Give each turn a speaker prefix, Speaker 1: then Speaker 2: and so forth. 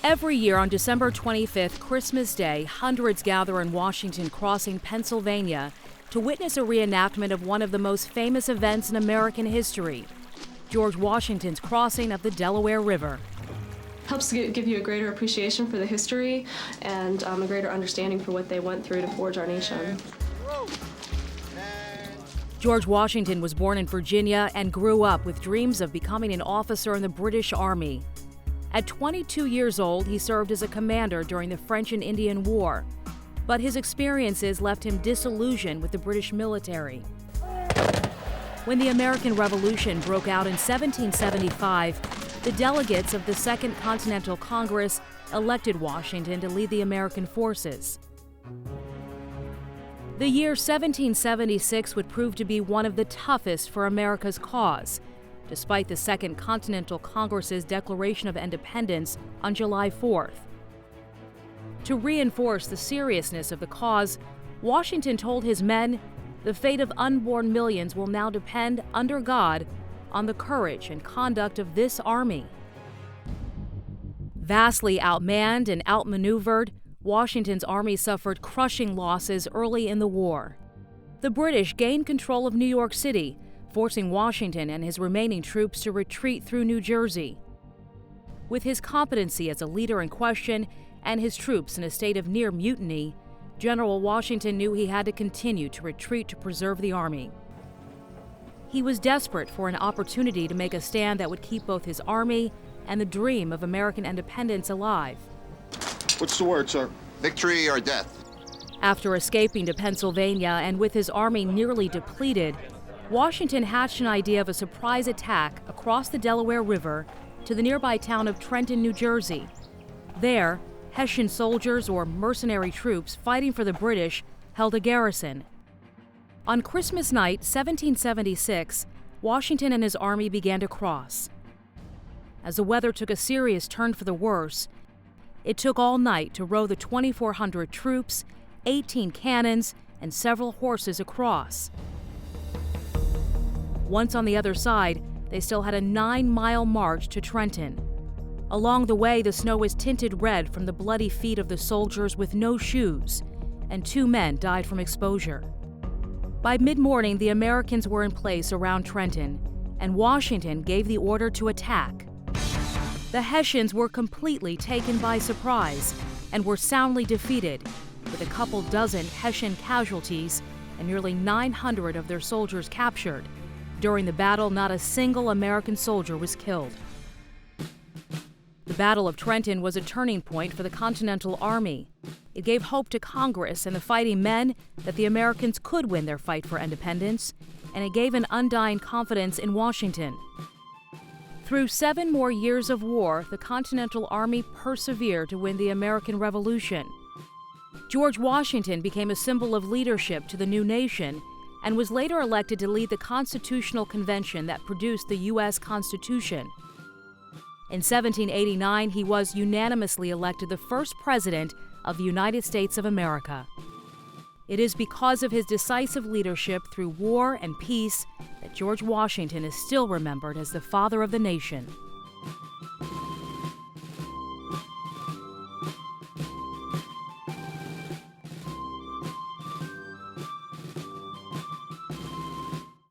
Speaker 1: Every year on December 25th, Christmas Day, hundreds gather in Washington Crossing, Pennsylvania, to witness a reenactment of one of the most famous events in American history, George Washington's crossing of the Delaware River.
Speaker 2: Helps give you a greater appreciation for the history and a greater understanding for what they went through to forge our nation.
Speaker 1: George Washington was born in Virginia and grew up with dreams of becoming an officer in the British Army. At 22 years old, he served as a commander during the French and Indian War, but his experiences left him disillusioned with the British military. When the American Revolution broke out in 1775, the delegates of the Second Continental Congress elected Washington to lead the American forces. The year 1776 would prove to be one of the toughest for America's cause, despite the Second Continental Congress's Declaration of Independence on July 4th. To reinforce the seriousness of the cause, Washington told his men, "The fate of unborn millions will now depend, under God, on the courage and conduct of this army." Vastly outmanned and outmaneuvered, Washington's army suffered crushing losses early in the war. The British gained control of New York City, forcing Washington and his remaining troops to retreat through New Jersey. With his competency as a leader in question and his troops in a state of near mutiny, General Washington knew he had to continue to retreat to preserve the army. He was desperate for an opportunity to make a stand that would keep both his army and the dream of American independence alive.
Speaker 3: What's the word, sir?
Speaker 4: Victory or death.
Speaker 1: After escaping to Pennsylvania and with his army nearly depleted, Washington hatched an idea of a surprise attack across the Delaware River to the nearby town of Trenton, New Jersey. There, Hessian soldiers, or mercenary troops fighting for the British, held a garrison. On Christmas night, 1776, Washington and his army began to cross. As the weather took a serious turn for the worse, it took all night to row the 2,400 troops, 18 cannons, and several horses across. Once on the other side, they still had a 9-mile march to Trenton. Along the way, the snow was tinted red from the bloody feet of the soldiers with no shoes, and 2 men died from exposure. By mid-morning, the Americans were in place around Trenton, and Washington gave the order to attack. The Hessians were completely taken by surprise and were soundly defeated, with a couple dozen Hessian casualties and nearly 900 of their soldiers captured. During the battle, not a single American soldier was killed. The Battle of Trenton was a turning point for the Continental Army. It gave hope to Congress and the fighting men that the Americans could win their fight for independence, and it gave an undying confidence in Washington. Through 7 more years of war, the Continental Army persevered to win the American Revolution. George Washington became a symbol of leadership to the new nation and was later elected to lead the Constitutional Convention that produced the U.S. Constitution. In 1789, he was unanimously elected the first president of the United States of America. It is because of his decisive leadership through war and peace that George Washington is still remembered as the father of the nation.